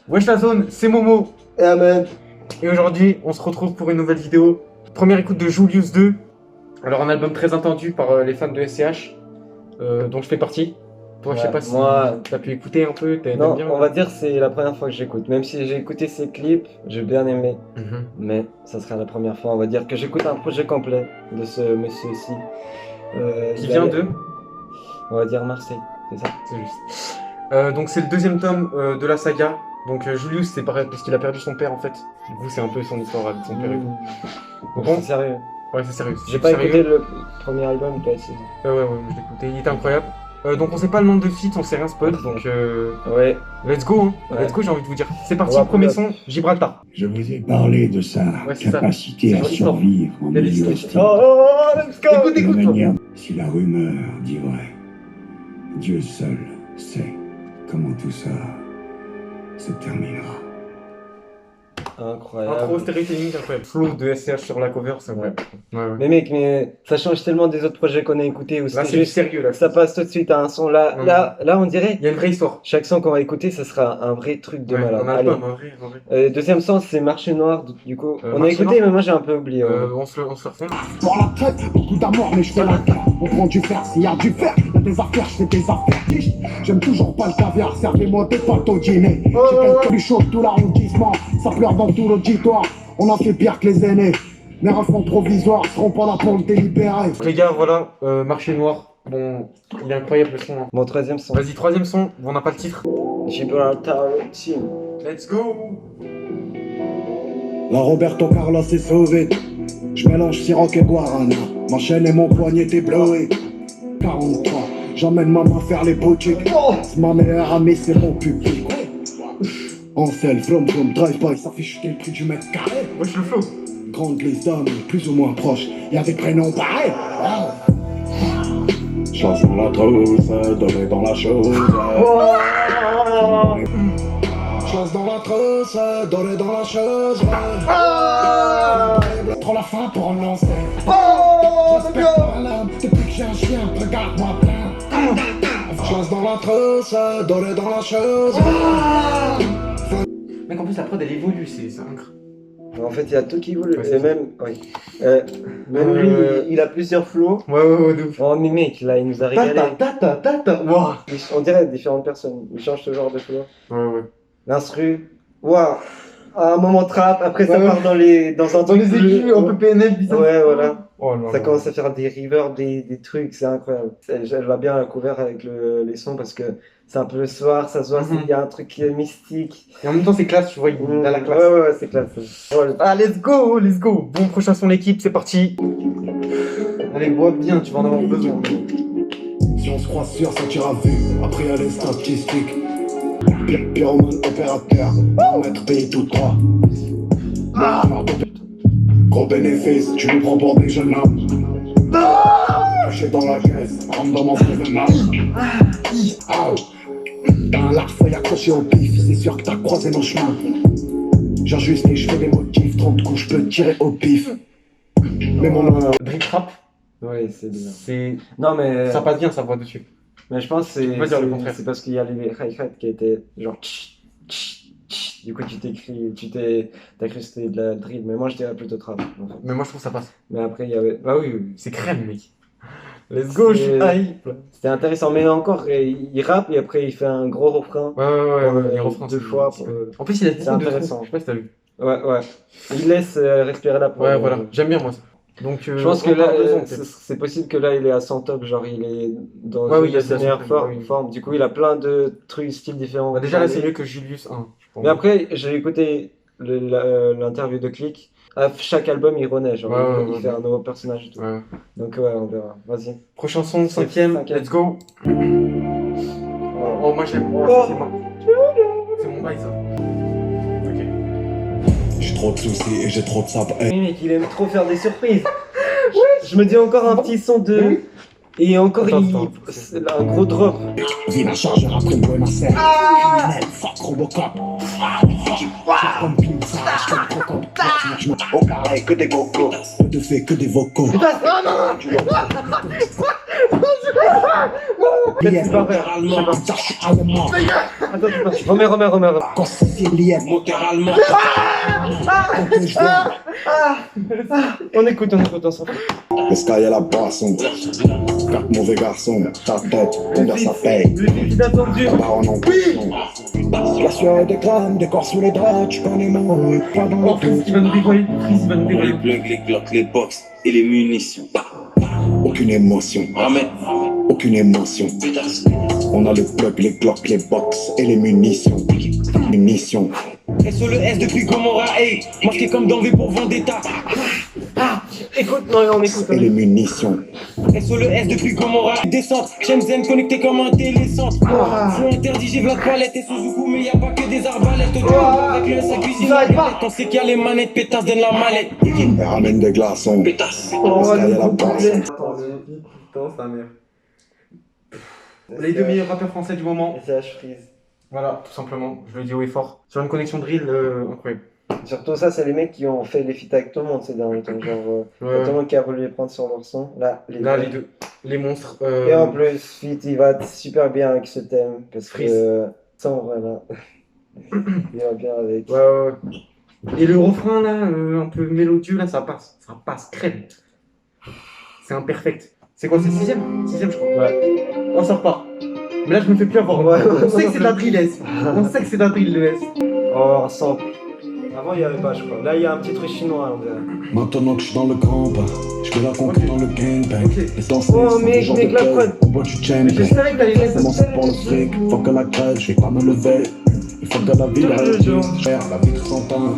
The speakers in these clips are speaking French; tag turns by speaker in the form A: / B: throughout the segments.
A: Wesh la zone, c'est Momo.
B: Et amen.
A: Et aujourd'hui, on se retrouve pour une nouvelle vidéo. Première écoute de Julius 2. Alors un album très attendu par les fans de SCH, dont je fais partie. Toi, je sais pas si
B: moi,
A: t'as pu écouter un peu, t'aimes
B: non,
A: bien
B: on va dire c'est la première fois que j'écoute. Même si j'ai écouté ses clips, j'ai bien aimé. Mais ça sera la première fois, on va dire, que j'écoute un projet complet de ce monsieur-ci.
A: Qui vient de...
B: On va dire Marseille, c'est ça.
A: C'est juste. Donc c'est le deuxième tome de la saga. Donc Julius, c'est pareil parce qu'il a perdu son père en fait. Du coup, c'est un peu son histoire avec son père et tout.
B: Bon,
A: Bon.
B: c'est sérieux.
A: Ouais, c'est sérieux.
B: J'ai pas écouté le premier album, toi aussi.
A: Ouais, je l'ai écouté, il était incroyable. Donc on sait pas le nombre de feats, on sait rien spoil, donc
B: Ouais.
A: let's go, hein.
B: Ouais.
A: Let's go, j'ai envie de vous dire. C'est parti,
B: On va
A: premier
B: prendre
A: son, Gibraltar.
C: Je vous ai parlé de sa
A: c'est ça.
C: capacité
A: C'est
C: à
A: son histoire.
C: survivre en
A: Il y a des
C: milieu
A: histoires.
C: hostile.
B: Let's go.
A: Écoute,
C: De la
A: toi.
C: manière, si la rumeur dit vrai, Dieu seul sait comment tout ça se terminera.
B: Incroyable.
A: Intro, storytelling, incroyable. Flow de SCH sur la cover, c'est vrai. Ouais.
B: Mais mec, ça change tellement des autres projets qu'on a écoutés où
A: Là,
B: c'était
A: c'est du
B: juste
A: sérieux, là.
B: ça passe tout de suite à un son. Là, on dirait
A: Il y a une vraie histoire.
B: chaque son qu'on va écouter, ça sera un vrai truc de
A: Ouais,
B: malade.
A: un
B: Allez.
A: album, un vrai.
B: Deuxième son, c'est Marché Noir. Du coup, on a
A: Marché
B: écouté,
A: Noir.
B: mais moi j'ai un peu oublié. Ouais.
A: On se le refait.
D: Pour la traite, beaucoup d'amour, mais je fais la guerre. On prend du fer, s'il y a du fer, y'a des affaires, je fais des affaires. Quiche. J'aime toujours pas le caviar, servez-moi des pâtes au dîner. J'ai quelques plus chauds de tout l'arrondissement, ça pleure dans tout l'auditoire. On a fait pire que les aînés. Les refs provisoires seront pas là pour le délibérer.
A: Donc, les gars, voilà, Marché Noir. Bon, il est incroyable le son. Hein.
B: Mon troisième son.
A: Vas-y, troisième son, on n'a pas le titre.
B: Gibraltar Team.
A: Let's go.
D: La Roberto Carlos est sauvé. Je mélange Ciroc et Guarana. Ma chaîne et mon poignet ébloué. 43, j'emmène maman faire les boutiques. C'est ma meilleure amie, c'est mon public. En selle, from, drive-by, ça fait chuter le prix du mètre carré.
A: Wesh le flow.
D: Grande liste d'hommes, plus ou moins proches. Y'a des prénoms pareils. Chance dans la trousse, donner dans la chose. Chance dans la trousse, donner dans la chose. Trop la fin pour en lancer. J'espère par l'âme, depuis que j'ai un chien, regarde-moi bien. Chance dans la trousse, donner dans la chose.
A: Mec, en plus, la prod elle évolue, c'est incroyable.
B: En fait, il y a tout qui évolue.
A: Ouais, c'est
B: Et même, oui. Même lui, il a plusieurs flows.
A: Ouais, de ouf.
B: Oh, mais mec, là, il nous a régalé.
A: Waouh.
B: On dirait différentes personnes. Il change ce genre de flow.
A: Ouais.
B: L'instru, waouh, un moment trap, après ça
A: Ouais.
B: part dans un
A: Dans
B: truc
A: les
B: bleu.
A: aigus, un peu PNL, bizarre.
B: Ouais, voilà.
A: Oh là
B: Ça
A: là.
B: commence à faire des reverbs, des trucs, c'est incroyable. Elle va bien la couvert avec les sons parce que c'est un peu le soir, ça se voit, il y a un truc qui est mystique.
A: Et en même temps, c'est classe, tu vois, il a la classe.
B: Ouais, c'est classe.
A: Ah, let's go. Bon, prochain son l'équipe, c'est parti. Allez, bois bien, tu vas en avoir besoin.
D: Si on se croise sûr, ça tira vu. Après, y'a les statistiques. Pyromane opérateur, maître payé tout droit. Gros bénéfice, tu nous prends pour des jeunes hommes. Caché dans la caisse, rentre dans mon prévenant. T'as un large feuille accroché au pif, c'est sûr que t'as croisé nos chemins. J'ajuste et je fais des motifs, 30 coups, je peux tirer au pif. Mais mon
A: Drip Trap,
B: Ouais, c'est bien.
A: c'est.
B: Non, mais.
A: Ça passe bien, ça voit dessus.
B: Mais je pense que
A: Tu peux pas dire le contraire.
B: c'est parce qu'il y a les hi-hat qui étaient genre. Du coup, t'as cru que c'était de la drill, mais moi je dirais plutôt trap. En fait.
A: Mais moi, je trouve que ça passe.
B: Mais après, il y avait.
A: Bah oui, c'est crème, mec. Let's go, je suis hype.
B: C'était intéressant, mais encore, il rappe et après il fait un gros refrain.
A: Ouais, les refrains.
B: Deux
A: c'est-
B: fois.
A: c'est- En plus, il a
B: c'est
A: beaucoup de trous.
B: intéressant.
A: Je sais pas si t'as vu.
B: Ouais. Il laisse respirer la
A: Ouais, voilà. J'aime bien, moi, ça. Donc,
B: Je pense que là,
A: deux ans,
B: c'est possible que là il est à son top, genre il est dans
A: Ouais, oui,
B: une
A: il a
B: de ses
A: sa
B: meilleures
A: suprême, oui.
B: formes. Du coup, il a plein de trucs, styles différents.
A: Bah, déjà, là, c'est mieux que Julius 1. je pense.
B: Mais après, j'ai écouté l'interview de Click. À chaque album, il renaît, genre
A: Ouais,
B: il fait un nouveau personnage et tout.
A: Ouais.
B: Donc ouais, on verra. Vas-y.
A: Prochain son, cinquième. Let's go. Oh, moi, j'aime. Oh,
B: Oh.
A: c'est moi. C'est mon bail, ça. Ok.
D: J'ai trop de soucis et j'ai trop de sable.
B: Mais mec, il aime trop faire des surprises. Je me dis encore un petit son de.
A: Oui.
B: Et encore,
A: Attends.
B: c'est un gros drop.
D: Viens chargeur après le bois Marseille. Criminel, fuck Robocop. Fuck comme pizza, je te croque je me au carré que des bocaux. Peu de faits que des vocaux. Lièvre,
A: Attends, remets.
D: quand c'est lièvre,
E: Motéralement.
B: On écoute, on s'en fout.
D: le sky à la boisson. 4 mauvais garçons, ta tête, combien ça paye.
B: Le film inattendu.
D: Bah on en la sueur des grammes, des corps sous les draps, tu connais mon rôle, pas dans
A: Oh, Freeze qui va nous dévoiler. Freeze, il va nous
E: Les
A: dévoiler.
E: plugs, les glocks, les box et les munitions.
D: aucune émotion,
E: Ramène.
D: aucune émotion.
E: Pétasse.
D: On a le plug, les glocks, les box et les munitions. Munitions.
E: SO le S depuis Gomorrah, hey. Marqué comme dans V pour Vendetta.
B: Écoute, non, on écoute.
D: Et les munitions.
E: SO le S depuis Gomorrah. Descente, Shenzhen connecté comme un télécentre. Flou interdit, j'ai Vlad Palette et Suzuku, mais y a pas que des arbalètes. Au début, avec le S à cuisine, la galette. On sait qu'il y a les manettes, pétasse, donne la mallette.
D: Et ramène des glaçons.
E: Pétasse.
D: Le sky à la boisson.
B: Putain, c'est un merde.
A: Les deux meilleurs rappeurs français du moment.
B: SCH Freeze.
A: Voilà, tout simplement. Je le dis haut et fort. Sur une connexion drill incroyable.
B: Surtout ça, c'est les mecs qui ont fait les feats avec tout le monde ces derniers temps. Genre, y a tout le monde qui a voulu les prendre sur leur son. Là, les
A: Là,
B: deux.
A: les deux. Les monstres.
B: Et en plus, feat, il va super bien avec ce thème. Parce
A: Freeze.
B: que, sans voilà. Il va bien avec.
A: Ouais. Et le refrain, là, un peu mélodieux, là, ça passe crème. C'est imperfect. C'est quoi, c'est 6ème 6ème, je crois.
B: Ouais.
A: On sort pas. Mais là, je me fais plus avoir.
B: Ouais.
A: On sait que c'est de la drill S. On sait que c'est de la drill le S.
B: Oh, un sample. Avant, il n'y avait pas, je crois. Là, il y a un petit truc chinois, on dirait.
C: Maintenant que je suis dans le grand bain, je fais la conquête dans le gangbang.
A: Ok.
C: Les danseurs,
B: Oh,
C: c'est des
B: mec,
C: gens
B: mec,
C: de
B: la
C: tête.
B: prod.
C: On boit du chain.
A: Mais je savais que t'allais laisser
C: Comment c'est pour le fric, faut que la crève, je vais pas me lever. Il faut que la vie réagisse, faire la vitre s'entend.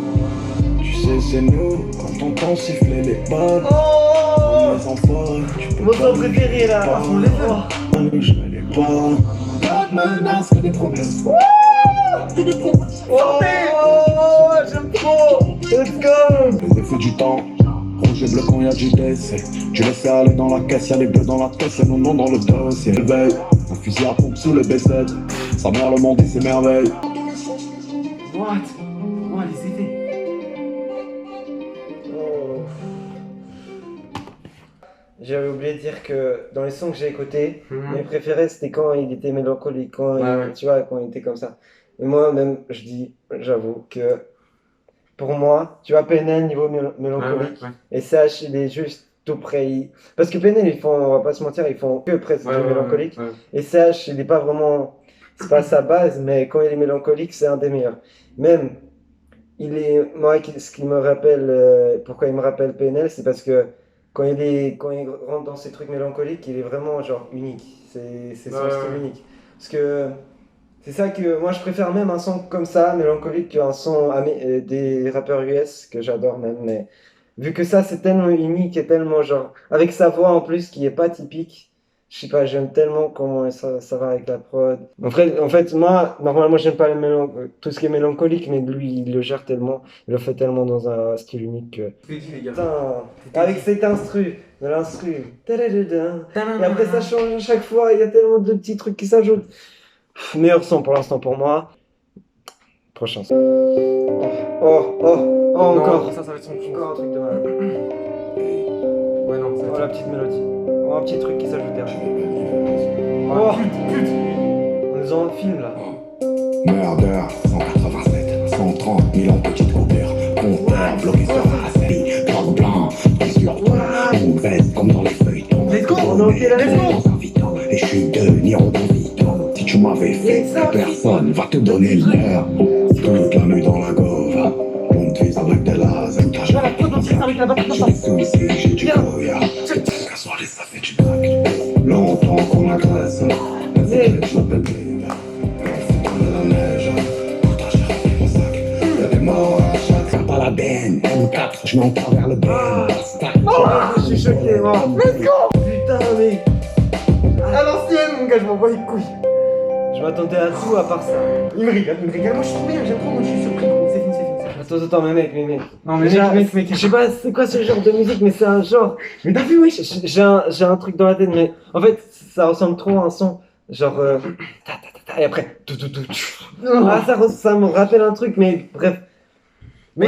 C: Tu sais, c'est nous, quand on entend siffler les balles.
B: Oh,
C: Les enfants, tu peux
B: mon
C: pas
B: son préféré, là.
C: on les fait. Je vais les pas. Pas de menace, que des promesses.
B: Oh, j'aime trop. Let's go.
C: Les effets du temps, rouge et bleu quand y'a du décès. Tu laisses aller dans la caisse, y'a les bleus dans la caisse et nos noms dans le dossier. Le veille, un fusil à pompe sous le B7. Sa mère le monde et ses merveilles.
A: What? Oh, les effets.
B: J'avais oublié de dire que dans les sons que j'ai écoutés,
A: Mhm.
B: mes préférés c'était quand il était mélancolique, quand
A: Ouais,
B: il,
A: ouais.
B: tu vois, quand il était comme ça. Et moi même, je dis, j'avoue que pour moi, tu vois, PNL niveau mélancolique, et CH il est juste tout près. Parce que PNL ils font, on va pas se mentir, ils font que presque du mélancolique.
A: Ouais.
B: Et CH il est pas vraiment, c'est pas sa base, mais quand il est mélancolique, c'est un des meilleurs. Même, il est, moi, ce qui me rappelle, pourquoi il me rappelle PNL, c'est parce que quand il rentre dans ces trucs mélancoliques, il est vraiment genre unique. C'est son
A: Ouais,
B: style
A: ouais.
B: unique. Parce que c'est ça que moi je préfère même un son comme ça, mélancolique, qu'un son des rappeurs US que j'adore même. Mais vu que ça c'est tellement unique et tellement genre avec sa voix en plus qui est pas typique. Je sais pas, j'aime tellement comment ça va avec la prod. En fait, moi, normalement, j'aime pas tout ce qui est mélancolique, mais lui, il le gère tellement, il le fait tellement dans un style unique que...
A: Je te dis, les gars.
B: Putain, avec cet instru, de l'instru, tadadada. Et après, ça change à chaque fois, il y a tellement de petits trucs qui s'ajoutent. Meilleur son pour l'instant pour moi. Prochain son. Oh,
A: Non,
B: encore.
A: ça va être son son.
B: Encore un truc de mal.
A: Ouais, non, ça
B: Oh,
A: va
B: la
A: être
B: petite mélodie. Oh, un petit truc qui s'ajoute derrière.
A: Oh,
B: Oh, on nous en film là.
C: Murder, 187, 130 000 en petite coupure. Compteur bloqué sur la vie, drogue blanc, qui sur toi. On baisse comme dans les feuilletons.
A: Let's go,
B: on est ok, là, let's go.
C: Dans un vito, et je suis de Niro dans Vito. Si tu m'avais fait, personne va te donner l'heure. Toute la nuit dans la gauve, on te vise avec des lasers.
A: Là, la prod, on tire avec la barre.
C: J'ai des soucis, j'ai du goya. Qu'à soirée, ça fait du crack. Longtemps qu'on agresse. Vas-y, je m'appelle Bling. On fait tourner la neige. Pourtant, j'ai rempli mon sac. Y'a des morts à chaque. Faire pas la benne. M4, je mets en travers le ben.
B: Je suis choqué, moi. Let's go. Putain, mec.
A: À l'ancienne, mon gars, je m'envoie les couilles.
B: Je m'attendais à tout à part ça.
A: Il me régale. Moi, je suis trop bien, j'aime trop, moi, je suis surpris. C'est fini.
B: Attends, mais mec.
A: Non, mais
B: Déjà,
A: mec.
B: je sais pas c'est quoi ce genre de musique, mais c'est un genre.
A: Mais t'as vu, wesh.
B: J'ai un truc dans la tête, mais en fait, ça ressemble trop à un son. Genre. Et après. Ah, ça me rappelle un truc, mais bref. On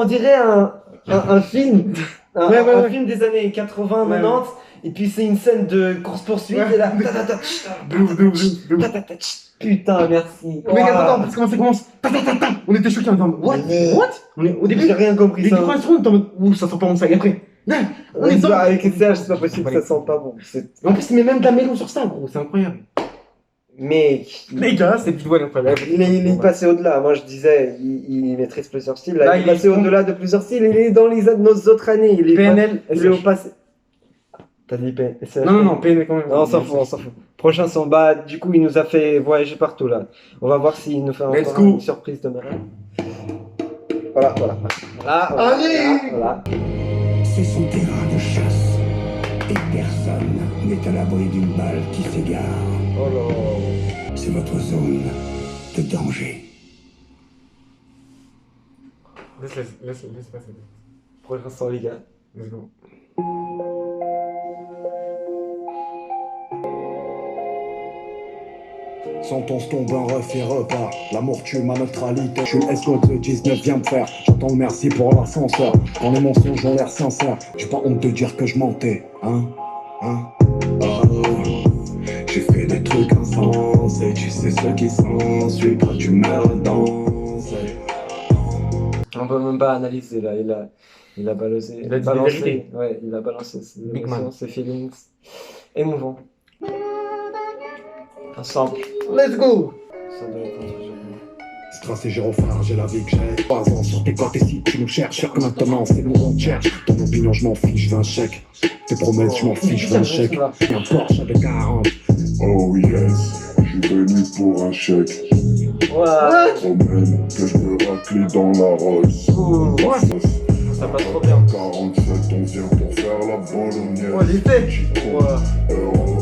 B: dirait un film. un film des années 80, 90, et puis c'est une scène de course-poursuite, et là. Putain, merci.
A: Mais attends, parce que comment ça commence? On était choqués en disant what? Au début,
B: J'ai rien compris
A: les
B: ça.
A: 80 secondes, on était en mode ouh, ça sent pas bon ça. Et après, on est dedans.
B: Avec SCH, c'est pas possible que ça sente pas bon.
A: Et en plus, il met même de la mélo sur ça, gros, c'est incroyable.
B: Mec,
A: Les gars, c'est du doigt incroyable.
B: il est passé au-delà. Moi, je disais, il maîtrise plusieurs styles. Là,
A: Là,
B: il
A: il
B: est passé
A: est
B: au-delà de plusieurs styles. Il est dans nos autres années. Il est
A: PNL,
B: il est au passé. T'as dit PNL?
A: Non, PNL quand même.
B: Non, on s'en fout. Prochain son, bah, du coup, il nous a fait voyager partout, là. On va voir s'il nous fait
A: Let's
B: encore
A: go.
B: une surprise demain. Voilà.
A: Allez.
B: Voilà.
C: C'est son terrain de chasse. Et personne n'est à l'abri d'une balle qui s'égare.
B: Oh là.
C: C'est votre zone de danger.
A: Laisse passer.
B: Prochain son, les gars.
A: Let's go.
D: Sentence tombe un ref et repart. L'amour tue ma neutralité. Je suis le escort de 19 vient me faire. J'entends le merci pour l'ascenseur. Quand les mensonges ont l'air sincères. J'ai pas honte de dire que je mentais. Hein.
C: J'ai fait des trucs insensés. Tu sais ce qui s'ensuit. Toi tu meurs danser.
B: On peut même pas analyser, là. Il a balancé.
A: Il a dit des vérités.
B: Ouais, il a balancé ses
A: Big
B: émotions,
A: man.
B: ses feelings. Émouvant. Un sample.
A: Let's go.
B: Ça doit être un truc génial.
D: Strass et gyrophare, j'ai la vie que j'ai. 3 ans sur tes côtés si tu nous cherches. Sûr que maintenant c'est nous on cherche. Ton opinion, je m'en fiche, je veux un chèque. Tes promesses, je m'en fiche, je veux un chèque. Et un Porsche avec 40.
C: Oh yes, je suis venu pour un chèque.
B: Ouais.
C: Promène que je veux racler dans la Rolls.
B: Ouh. Ça passe trop bien.
C: 47, on vient pour faire la bolognaise.
B: Oh, il est fait.
C: Euro.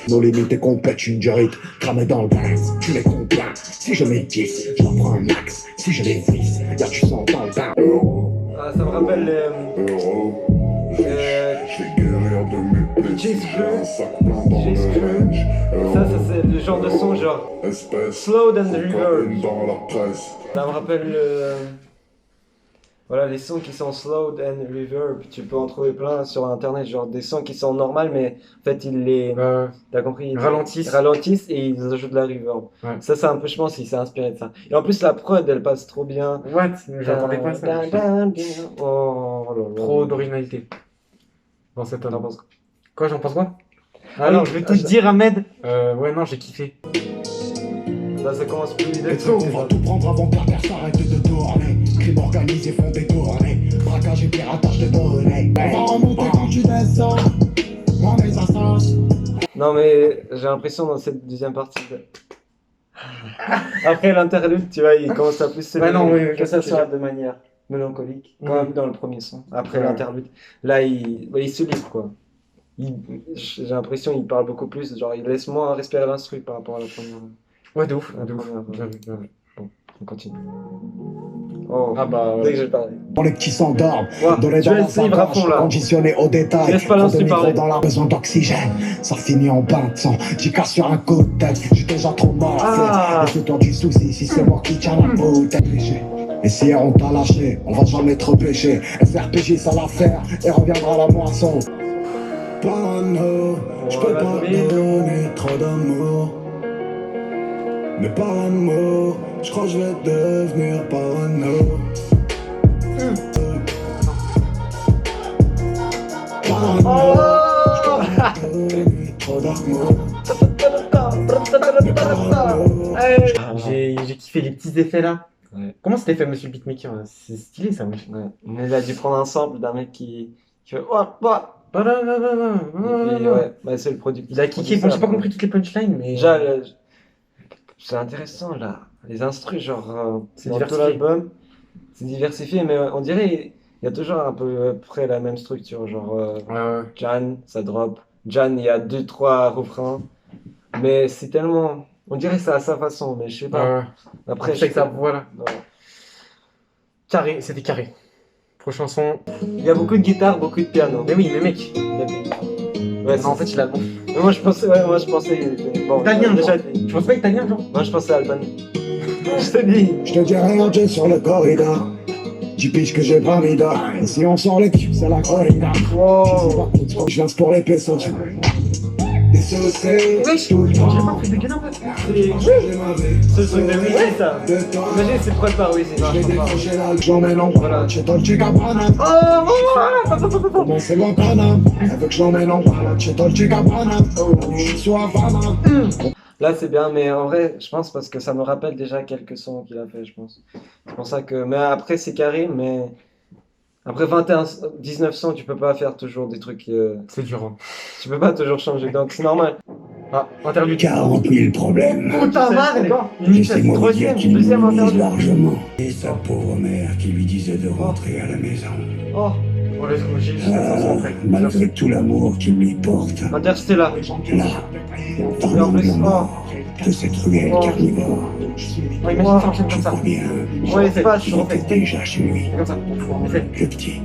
D: Nos limites et qu'on pète une durite. Cramé dans le balance, tu les combien? Si je mets 10, je m'en prends un max. Si je les vise, y'a du sang dans le bain.
B: Ah, ça me rappelle
C: Je vais guérir de mes plaies.
B: Jace
C: J'ai
B: Bleu.
C: un sac plein dans
B: Jace
C: le
B: Bleu.
C: range.
B: Ça c'est le genre de son genre
C: Espèce.
B: Slowed and Reverb.
C: Cocaïne dans la presse.
B: Ça me rappelle voilà, les sons qui sont slowed and reverb. Tu peux en trouver plein sur internet, genre des sons qui sont normaux, mais en fait ils les. T'as compris? Ils ralentissent et ils ajoutent de la reverb.
A: Ouais.
B: Ça, c'est un peu, je pense, il s'est inspiré de ça. Et en plus, la prod elle passe trop bien.
A: What? J'entendais pas ça.
B: Oh là là.
A: Trop d'originalité dans cet
B: T'en
A: album.
B: penses quoi?
A: Quoi, j'en pense quoi?
B: Ah
A: Alors,
B: non,
A: je vais tout te dire, Ahmed. Ouais, non, j'ai kiffé.
B: Là, ça commence plus l'idée.
D: Let's go, on va tout prendre avant que la terre s'arrête de tourner. Crime organisé font des tournées. Braquage et piratage de données. On va remonter quand tu descends. Moi mes assassins.
B: Non, mais j'ai l'impression dans cette deuxième partie. Après l'interlude, tu vois, il commence à plus se
A: Ouais, non, oui,
B: que ça
A: je sais
B: soit de manière mélancolique, quand même dans le premier son. Après
A: Ouais.
B: l'interlude, là, il se livre, quoi. J'ai l'impression qu'il parle beaucoup plus, genre il laisse moins respirer l'instru par rapport à la première.
A: Ouais, de ouf.
B: La
A: De ouf.
B: première,
A: Bien vu, bien vu.
B: On continue. Oh,
A: Ah bah,
B: dès que j'ai parlé.
D: Pour les petits s'endorment.
B: Ouais,
D: Donner
B: je
D: dans
B: vais
D: la
B: essayer à fond là.
D: conditionné au détail.
B: Laisse pas l'instru
D: Trop de micro
B: parler.
D: dans la besoin d'oxygène. Ça finit en bain de sang. J'y casse sur un coup de tête. J'suis déjà trop mort.
B: Ah.
D: Et c'est toi du souci. Si c'est moi qui tiens la bouteille. Et si hier on t'a lâché, on va jamais te repêcher. FRPJ ça l'affaire et reviendra la moisson.
C: Parano, je peux pas donner trop d'amour. Mais par amour, je crois que je vais devenir parano. Parano, je peux pas donner trop d'amour.
A: j'ai kiffé les petits effets là.
B: Ouais.
A: Comment c'était fait, monsieur le beatmaker? C'est stylé ça, wesh.
B: Ouais. Mais il a dû prendre un sample d'un mec qui fait ouah, ouah. Et puis, ouais, bah, c'est le producteur.
A: Il a kické. Bon, j'ai pas compris toutes les punchlines, mais.
B: Déjà, c'est intéressant là. Les instrus, genre,
A: C'est
B: dans tout
A: diversifié.
B: l'album, c'est diversifié, mais on dirait il y a toujours un peu près la même structure. Genre,
A: Ouais.
B: Jan, ça drop. Jan, il y a 2-3 refrains, mais c'est tellement. On dirait que c'est à sa façon, mais je sais pas.
A: Ouais.
B: Après,
A: Je sais que ça, voilà.
B: Ouais.
A: Carré, c'était carré. Prochain son.
B: Il y a beaucoup de guitare, beaucoup de piano.
A: Mais oui, mais mec.
B: Ouais,
A: Non, en fait, il a le bon.
B: mais moi je pensais. Bon,
A: Italien,
B: déjà
A: genre.
B: dit.
A: Tu penses pas italien, genre?
B: Moi je pensais à Alban. Je te dis.
D: Je te dis rien, j'ai sur le corridor. 10 piges que j'ai pas mis d'or. Et si on sort les pieds, c'est la corrida.
B: Wow.
D: Je viens pour les pesos. Dissocié
A: Wesh,
D: tout le
A: j'ai pas
D: temps.
A: pris de gain en fait.
D: J'ai ma vie.
B: C'est le truc de Wisin, ça.
D: De temps.
B: Imagine, c'est prod par Wisin.
D: Je vais décrocher là, j'emmène en balade chez Dolce Gabbana. Comment c'est Guantanamo? Elle veut que je l'emmène en balade chez Dolce Gabbana. Je suis sur Havana.
B: Là, c'est bien, mais en vrai, je pense parce que ça me rappelle déjà quelques sons qu'il a fait, je pense. C'est pour ça que. Mais après, c'est Karim, mais. Après 1900, tu peux pas faire toujours des trucs.
A: C'est dur. Hein.
B: Tu peux pas toujours changer, donc c'est normal.
A: Ah, interlude.
D: 40 000 problèmes.
B: Putain,
A: D'accord.
D: Laissez-moi vous dire
B: Troisième,
D: qu'il
B: deuxième
D: minimise
B: interview.
D: largement. Et sa pauvre mère qui lui disait de rentrer à la maison.
B: Oh,
A: On laisse bouger jusqu'à 500 après.
D: Malgré tout l'amour qu'il lui porte.
B: Interstellar.
D: Là,
B: Et en
D: dans le
B: plus,
D: mort de cette ruelle
B: Oh.
D: carnivore.
A: Oh, imagine ça enchaîne
D: Je
A: comme ça.
D: crois bien,
B: Ouais, c'est pas,
D: il était déjà chez lui.
A: Comme ça. Essaye.
D: Le petit.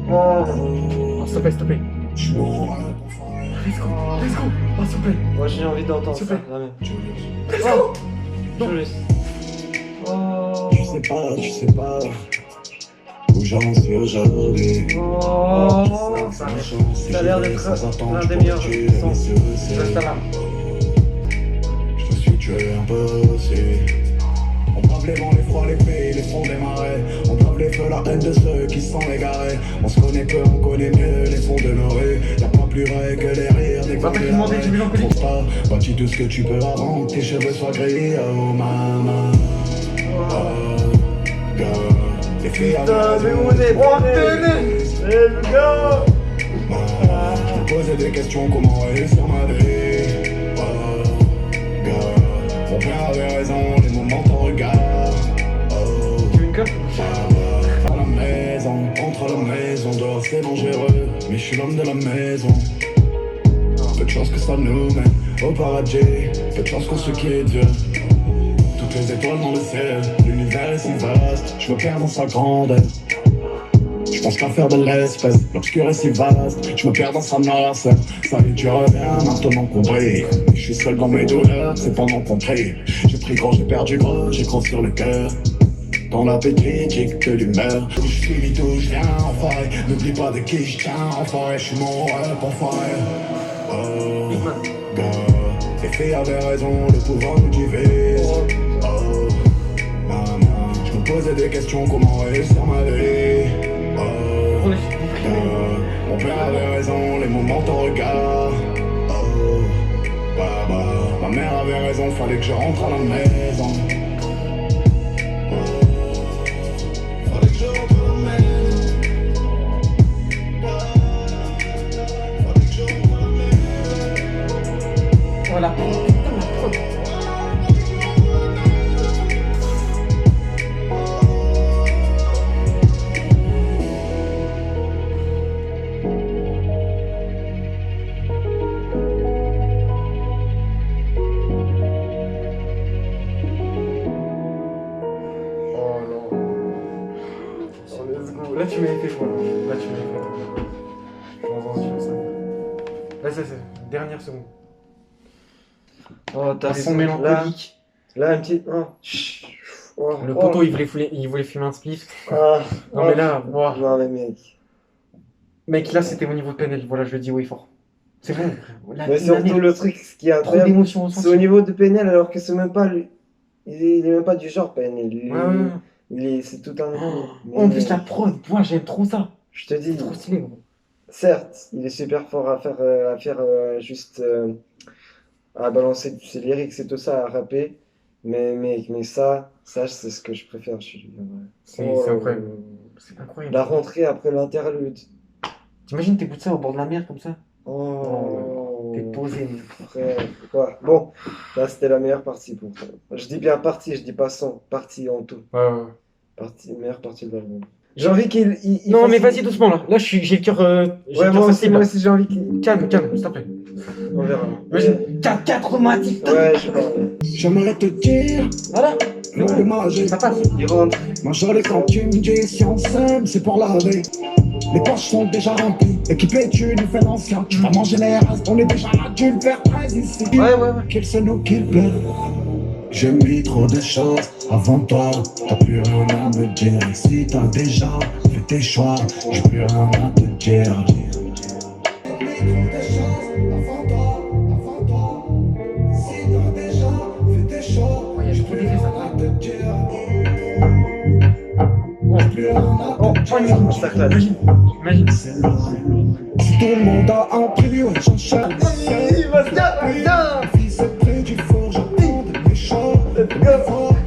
B: Oh,
A: Oh, s'il te plaît, s'il te plaît.
D: Je mourrai.
A: Let's go. Let's go. Oh, s'il te plaît.
B: moi j'ai envie d'entendre
A: S'il
B: ça.
A: te plaît.
B: Jamais.
A: Oh.
B: Julius. Oh.
D: Tu sais pas où j'en suis aujourd'hui.
B: Oh. Ça a l'air d'être l'un des meilleurs sons.
A: Reste là.
D: Je me suis tué un peu aussi. On brave les vents, les froids, les pays, les fonds des marais. On brave les feux, la haine de ceux qui sont égarés. On se connaît peu, on connaît mieux les fonds de nos rues. Y'a pas plus vrai que les rires des
A: Va pas te demander du mélancolique.
D: Trouve pas, bâtis tout ce que tu peux avant que tes cheveux soient gris. Oh maman. Oh, God. Les filles
B: Putain, mais on est tenez. Let's go.
D: Je me posais des questions, comment réussir ma vie. Oh, God. Mon père avait raison, les moments t'en regard. Oh,
A: Tu veux une clope?
D: dans la maison, entre la maison, dehors c'est dangereux. Mais je suis l'homme de la maison. Peu de chance que ça nous mène au paradis. Peu de chance qu'on se quitte Dieu. Toutes les étoiles dans le ciel, l'univers est si vaste. Je me perds dans sa grandeur. Je pense qu'à faire de l'espèce, l'obscur est si vaste. Je me perds dans sa noirceur. Salut, tu reviens maintenant qu'on brille. Je suis seul dans mes douleurs, c'est pendant qu'on prie. J'ai pris gros, j'ai perdu gros, j'ai gros sur le cœur. Dans l'appétit, j'ai que l'humeur. Je suis mytho, je viens enfoiré. N'oublie pas de qui je tiens, enfoiré. Je suis mon rep, enfoiré. Oh, God. Les filles avaient raison, le pouvoir nous divise. Oh, maman. Je me posais des questions, comment réussir ma vie. Oh,
A: On est.
D: mon père avait raison, les moments t'en regard. Oh, baba. Ma mère avait raison, fallait que je rentre à la maison. Fallait que je rentre à la maison. Fallait que je rentre à la maison.
A: Voilà. Oh non. Oh, let's go. Là, tu m'as fait quoi? Là, tu m'as fait quoi? Je suis dans un studio, ça. Là, c'est dernière seconde.
B: Oh, t'as
A: Un son
B: raison.
A: mélancolique.
B: Là, un petit. Oh. Chut. Oh.
A: Le
B: Oh.
A: poteau, il voulait fumer un spliff.
B: Ah.
A: Non, mais là, wow.
B: Non, mais mec.
A: Mec, là, c'était au niveau de PNL. Voilà, je le dis oui fort. C'est bon. Là,
B: Mais
A: il a
B: surtout, le truc, ce qui est
A: trop
B: incroyable,
A: d'émotions
B: c'est au
A: ressenties.
B: niveau de PNL, alors que c'est même pas lui. Il est même pas du genre PNL.
A: Ouais, ouais.
B: C'est tout un.
A: En plus, la prod, moi, j'aime trop ça.
B: Je te dis,
A: C'est trop stylé, gros.
B: certes, il est super fort à faire juste à balancer ses lyrics et tout ça, à rapper. Mais ça, c'est ce que je préfère chez lui. Ouais.
A: C'est
B: Oh,
A: incroyable. C'est incroyable.
B: La rentrée après l'interlude.
A: T'imagines, t'écoutes ça au bord de la mer comme ça?
B: Oh,
A: T'es posé.
B: frère, quoi. Bon, là c'était la meilleure partie pour toi. Je dis bien partie, je dis pas son. Partie en tout.
A: Ouais, ouais.
B: Meilleure partie de l'album. J'ai envie qu'il.
A: Non, mais
B: fasse-
A: vas-y doucement là. Là, j'ai le cœur. J'ai
B: Ouais,
A: le cœur
B: moi aussi,
A: sensible,
B: moi
A: là.
B: aussi j'ai envie qu'il.
A: Calme, s'il te plaît.
B: On verra.
A: Imagine, 4 automatique.
B: Ouais, je sais pas.
D: J'aimerais te dire,
A: Voilà.
D: le manger.
A: Ça passe.
B: Il rentre.
D: Moi j'allais quand tu me dis si on s'aime, c'est pour laver. Les poches sont déjà remplies, équipées tu nous fais l'ancien. Tu vas manger les races, on est déjà là, tu le faire 13 ici.
B: Ouais.
D: Qu'il se nous qu'il plaît.
C: J'ai mis trop de choses avant toi, t'as plus rien à me dire. Et si t'as déjà fait tes choix, j'ai plus rien à te dire. J'ai mis trop de choses avant toi, si t'as déjà fait tes choix, j'ai plus rien à te dire. J'ai plus rien à te dire.
A: Imagine, imagine.
C: Si tout le monde a un prix, ouais, j'enchaîne.
B: Il va se dire,
C: Fils près du four, j'attends des méchants.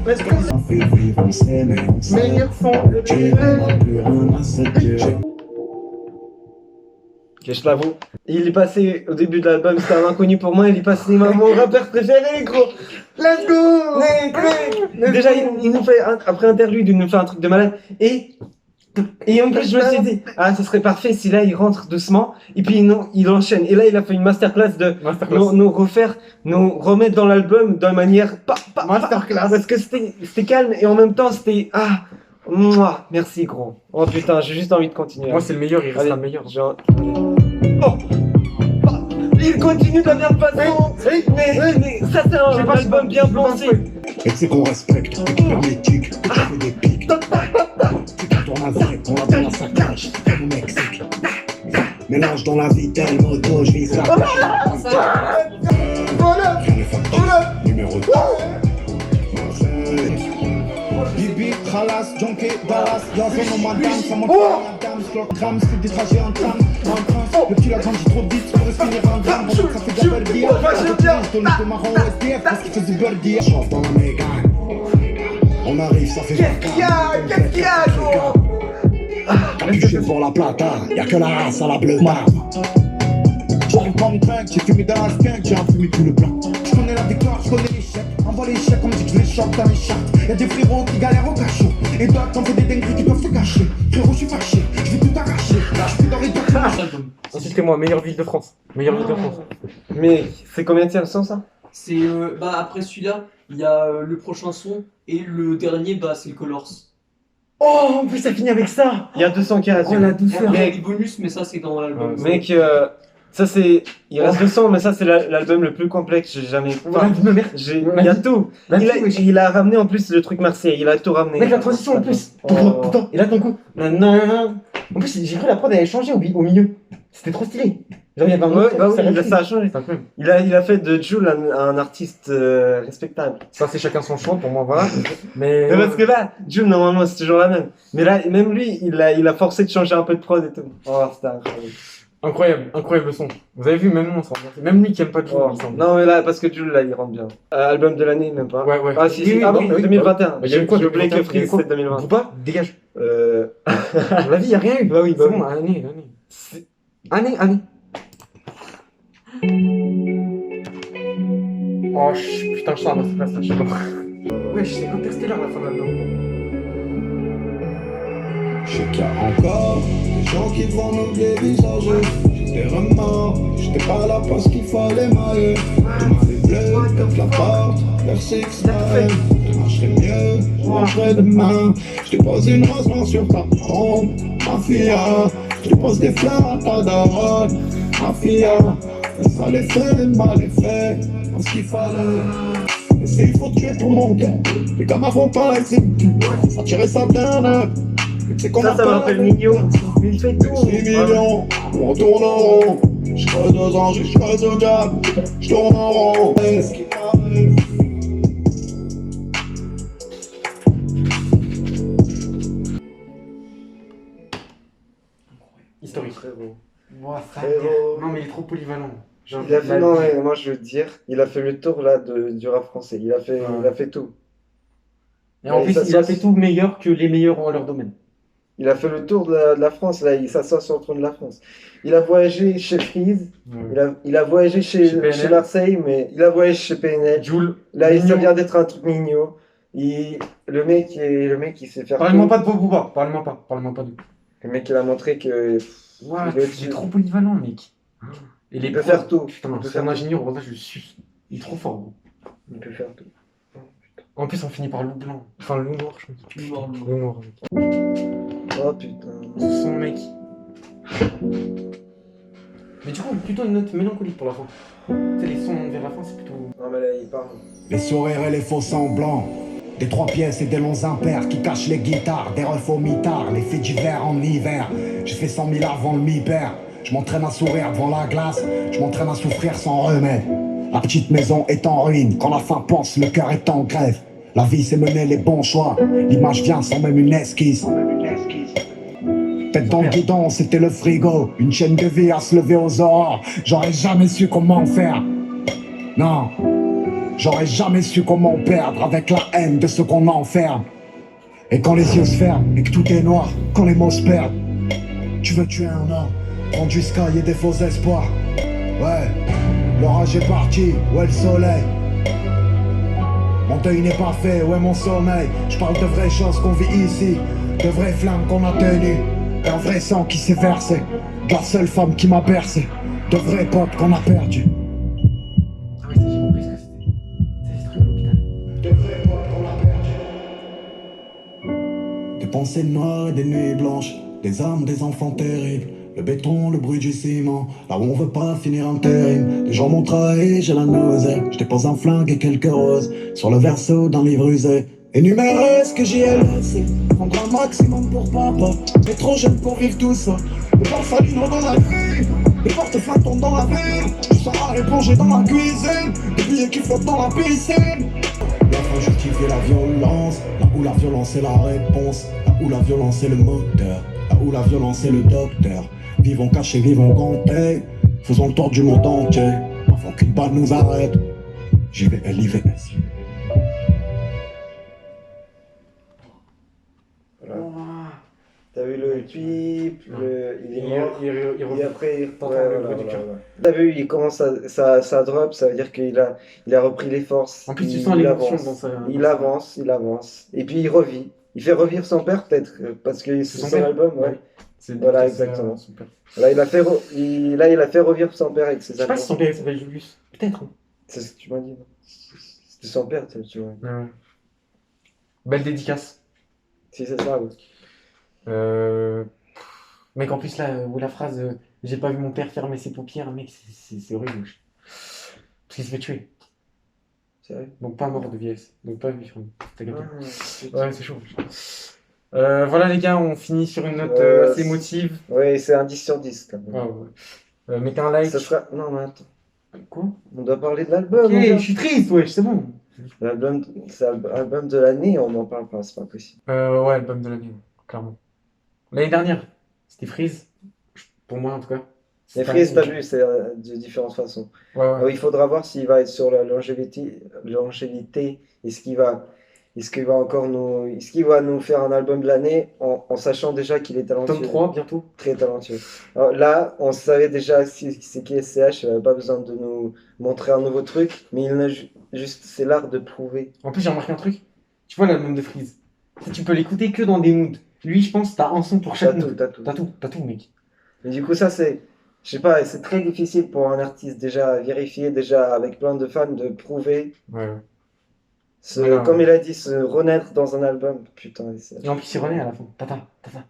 B: let's go.
C: On fait vivre, on s'aime et on s'aime.
B: Meilleur son.
C: Tu n'as plus rien à se dire.
B: Ok, je l'avoue. Il est passé au début de l'album, c'était un inconnu pour moi. Il est passé mon rappeur préféré, gros. Let's go. Déjà, il nous fait, après interlude, il nous fait un truc de malade. Et en plus, je me suis dit, ah, ça serait parfait si là, il rentre doucement. Et puis, il enchaîne. Et là, il a fait une masterclass de nous refaire, nous remettre dans l'album d'une manière masterclass. Parce que c'était calme et en même temps, c'était, mouah, merci, gros. Oh putain, j'ai juste envie de continuer.
A: Moi, c'est le meilleur, il restera
B: Allez,
A: le meilleur.
B: Oh, il continue de la même façon. Mais ça, c'est un album bien pensé.
C: Et c'est qu'on respecte, et qu'on hermétique, et qu'on fait des pics. Tu tournes avec, on la donne à sa cage, comme au Mexique. Mélange dans la vie telle moto, je vise la numéro 2. Bibi, Khalas, Junkie, Dallas, Yazon, madame, ça monte madame, Slockram, c'est des trajets en tram, le petit l'a grandi trop vite, pour finir en drame, ça fait de la birdie, je donne le marron au SDF parce qu'il fait du birdie. Chauffe dans la Mégane, on arrive, ça fait
B: Qu'est-ce qu'il y a, gros?
C: touché pour la plata, y'a que la race à la bleue marde. J'arrive pas mon crack, j'ai fumé dans la skunk, j'ai enfumé tout le blanc. Je connais la victoire, je connais l'échec. Envoie l'échec comme si je les chope dans les chartes. Y'a des frérots qui galèrent au cachot. Et toi, t'en fais des dingueries qui doivent se cacher. Frérot, je suis fâché, je vais tout arracher. Je suis dans les deux.
A: Ensuite, moi, meilleure ville de France. Meilleure ville de France.
B: Mais c'est combien de son ça?
F: C'est après celui-là, il y a le prochain son et le dernier c'est le Colors.
B: Oh, en plus ça finit avec ça. Il y a 200 qui restent.
F: Oh la douceur. Il y a
B: Mec,
F: des bonus mais ça c'est dans l'album.
B: mec, ça c'est. Il reste 200, mais ça c'est l'album le plus complexe que j'ai jamais.
A: Voilà, dis-moi, merde.
B: Il y a tout. Il a ramené en plus le truc Marseille. Il a tout ramené.
A: Mec, la transition en plus.
B: Oh.
A: Putain, et là ton coup. Non. En plus, j'ai cru la prod elle avait changé au milieu. C'était trop stylé. Genre, il y avait un
B: Ouais,
A: autre,
B: bah oui,
A: ça
B: ça a changé.
A: C'est incroyable.
B: Il a fait de Jul un artiste respectable.
A: Ça, c'est chacun son choix pour moi, voilà. Mais.
B: Mais parce que là, Jul normalement c'est toujours la même. Mais là, même lui, il a forcé de changer un peu de prod et tout. Oh, c'était incroyable.
A: Incroyable son. Vous avez vu, même nous on s'en rend. Même lui qui aime pas Jul,
B: Oh.
A: il s'en rend.
B: Non mais là, parce que Jul là, il rentre bien. Album de l'année, même pas.
A: Ouais.
B: Ah si,
A: Oui,
B: ah bon,
A: oui,
B: 2021.
A: Bah, il y a eu quoi,
B: J'ai oublié que
A: 2021,
B: Freeze c'est 2020.
A: Booba, dégage.
B: Dans
A: La vie, y a rien eu.
B: Bah oui,
A: C'est
B: bah
A: bon,
B: oui.
A: année. Oh, putain, je sens la masterclass là, je sais pas. Ouais, c'est Interstellar la fin de l'album.
C: Je sais qu'il y a encore des gens qui vont nous dévisager. J'ai des remords, j'étais pas là parce qu'il fallait m'aller. Demain les bleus, contre la porte, vers Six Nine. Demain je serai mieux, je mangerai demain. Je dépose une rose blanche sur ta trompe, ma fille. Je dépose des fleurs à ta daronne, ma fille. Ça les fait, mal les fait, parce qu'il fallait. Et s'il faut tuer pour mon cœur, les gamins vont pas essayer de tuer. Ça tirait ça bien up.
B: Ça me rappelle Nino. Il fait tout.
C: 6 millions, on tourne en rond. Je creuse 2 ans, je creuse au diable. Je tourne en rond. C'est ce qui m'arrive.
A: Historique.
B: Frérot.
A: Wow, ça
B: Frérot.
A: Non, mais il est trop polyvalent. Genre,
B: Il a fait, non, mais moi je veux te dire, il a fait le tour là du rap français. Il a fait tout.
A: Et en
B: Ouais,
A: plus,
B: ça
A: il a
B: se-
A: fait tout meilleur que les meilleurs en leur domaine.
B: Il a fait le tour de la France, là, il s'assoit sur le trône de la France. Il a voyagé chez Freeze, il a voyagé
A: Chez
B: chez
A: PNL.
B: Marseille, mais il a voyagé chez PNL.
A: Joule.
B: Là, il
A: Nino.
B: vient d'être un truc mignon. Le mec, il sait faire
A: Parle-moi
B: tout.
A: pas de Booba, parle-moi pas de.
B: Le mec, il a montré que
A: Ouais,
B: il est
A: il est trop polyvalent, mec. Et les
B: il peut
A: prods,
B: faire tout.
A: Putain,
B: Il peut
A: c'est
B: faire
A: un
B: tout.
A: ingénieur, là, je le suis. Il est trop fort, gros.
B: Il peut faire tout.
A: En plus, on finit par loup blanc. Enfin, loup noir, je pense. Loup noir, mec.
B: Oh putain.
A: Son mec. Mais du coup, plutôt une note mélancolique pour la fin. Tu sais, les sons vers la fin, c'est plutôt.
B: Non, mais là, il parle.
D: Les sourires et les faux semblants. Des 3 pièces et des longs impairs qui cachent les guitares, des refs au mitard, les faits d'hiver en hiver. J'ai fait 100 000 avant le mi-père. Je m'entraîne à sourire devant la glace, je m'entraîne à souffrir sans remède. La petite maison est en ruine, quand la faim pense, le cœur est en grève. La vie c'est mener les bons choix, l'image vient sans même une esquisse. Tête dans le guidon, c'était le frigo, une chaîne de vie à se lever aux aurores. J'aurais jamais su comment faire. Non. J'aurais jamais su comment perdre avec la haine de ceux qu'on enferme. Et quand les yeux se ferment et que tout est noir, quand les mots se perdent, tu veux tuer un homme, prendre du sky et des faux espoirs. Ouais, l'orage est parti, où est le soleil? Mon deuil n'est pas fait, où est mon sommeil? Je parle de vraies choses qu'on vit ici, de vraies flammes qu'on a tenues, un vrai sang qui s'est versé, de la seule femme qui m'a bercé, de vrais potes qu'on a perdus.
A: Ah oui, j'ai compris ce que c'était. C'est très l'hôpital.
D: Des vrais potes qu'on a perdus. Des pensées noires et des nuits blanches, des âmes, des enfants terribles. Le béton, le bruit du ciment, là où on veut pas finir intérim. Les gens m'ont trahi, j'ai la nausée. Je dépose un flingue et quelques roses sur le verso d'un livre usé. Énumérer ce que j'y ai laissé, prendre un maximum pour papa. Mais trop jeune pour vivre tout ça. Les porcelaines dans la vie, les portefeuilles tombent dans la ville. Je sens à plongé dans la cuisine, des billets qui flottent dans la piscine. La fin justifier la violence, là où la violence est la réponse, là où la violence est le moteur, là où la violence est le docteur. Vivons cachés, vivons gantés, faisons le tour du monde entier, avant qu'une balle nous arrête. JVLIVS.
B: T'as vu le tweet, il est mort.
A: Il
B: Et après,
A: T'entends le bruit du cœur.
B: T'as vu, il commence ça drop, ça veut dire qu'il a repris les forces.
A: En plus, tu
B: il
A: sens l'émotion
B: avance.
A: dans sa.
B: Il avance. Et puis il revit. Il fait revivre son père, peut-être, parce que c'est
A: son
B: son
A: père.
B: album, ouais.
A: Ouais. C'est
B: Voilà,
A: c'est
B: exactement.
A: son père.
B: Là, il a fait revivre son père avec
A: Je
B: ses
A: sais pas si son
B: albums.
A: père s'appelle Julius. Peut-être. Hein.
B: C'est ce que tu m'as dit, non? C'était son père, tu vois.
A: Ouais. Belle dédicace.
B: Si, c'est ça, oui.
A: Mec, en plus, là, où la phrase j'ai pas vu mon père fermer ses paupières, mec, c'est horrible. Wesh. Parce qu'il se fait tuer.
B: C'est vrai.
A: Donc, pas mort de vieillesse. Donc, pas vu. T'as capté?
B: Ah,
A: Ouais, c'est chaud. Voilà, les gars, on finit sur une note assez émotive.
B: ouais, c'est un 10 sur 10 quand même.
A: Ouais, ouais. Mettez un like.
B: Ça sera... Non, mais attends.
A: Quoi?
B: On doit parler de l'album.
A: Ok,
B: mon gars.
A: je suis triste, wesh, c'est bon.
B: L'album, c'est l'album de l'année, on n'en parle pas, c'est pas possible.
A: Ouais, album de l'année, clairement. L'année dernière, c'était Freeze. Pour moi, en tout cas.
B: Les
A: C'était
B: Freeze,
A: un-
B: t'as vu, c'est de différentes façons.
A: Ouais, ouais.
B: Il faudra voir s'il va être sur la longévité. Est-ce qu'il va nous faire un album de l'année en sachant déjà qu'il est talentueux.
A: Tome 3, bientôt.
B: Très talentueux. Alors là, on savait déjà c'est qui SCH, il n'avait pas besoin de nous montrer un nouveau truc, mais il n'a juste, c'est l'art de prouver.
A: En plus, j'ai remarqué un truc. Tu vois l'album de Freeze. Tu peux l'écouter que dans des moods. Lui, je pense, t'as un son pour
B: T'as
A: chaque
B: tout,
A: mood.
B: t'as tout.
A: T'as tout, mec.
B: Mais du coup, ça, c'est, je sais pas, c'est très difficile pour un artiste déjà vérifié, déjà avec plein de fans, de prouver,
A: Ouais.
B: se,
A: Ouais.
B: comme il a dit, se renaître dans un album. Putain,
A: Et en plus, il renaît à la fin. Tata.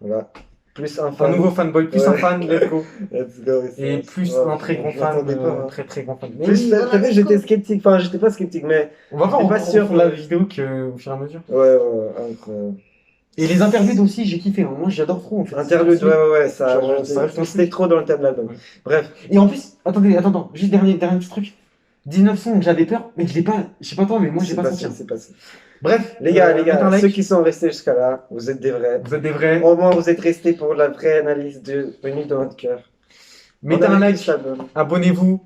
B: voilà. Plus un
A: Un
B: fan.
A: nouveau fanboy, plus
B: Ouais.
A: un fan, let's go.
B: Let's go,
A: Et
B: c'est-
A: plus
B: ouais,
A: un très grand
B: je
A: fan,
B: m'attendais pas, hein.
A: très grand fan. Mais
B: Plus,
A: oui,
B: t'as
A: voilà,
B: vu,
A: let's
B: j'étais
A: go.
B: sceptique, enfin, j'étais pas sceptique, mais
A: On va voir,
B: j'étais
A: on
B: pas
A: va
B: sûr,
A: sur la
B: mais-
A: vidéo au fur et à mesure.
B: ouais, incroyable.
A: Et les interludes aussi, j'ai kiffé. Hein. Moi, j'adore trop. En fait.
B: Interlude, ouais, ça,
A: Genre, ça reste un
B: c'était
A: truc.
B: trop dans le thème de l'album.
A: Ouais.
B: Bref,
A: Et en plus, attendez, juste dernier petit truc. 19 sons, j'avais peur, mais je l'ai pas, je sais pas toi, mais moi j'ai
B: c'est
A: pas
B: passé,
A: senti.
B: c'est passé.
A: Bref,
B: Les gars,
A: mettez un like.
B: ceux qui sont restés jusqu'à là, vous êtes des vrais.
A: Vous êtes des vrais.
B: Au moins, vous êtes restés pour la vraie analyse venue de notre cœur.
A: Mettez
B: On a
A: un
B: vécu
A: like,
B: cet album.
A: abonnez-vous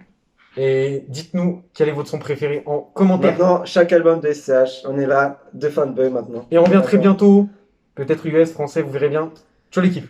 A: et dites-nous quel est votre son préféré en commentaire.
B: Maintenant, chaque album de SCH, on est là, deux fanboys maintenant.
A: Et on revient très bientôt, peut-être US, français, vous verrez bien. Ciao l'équipe.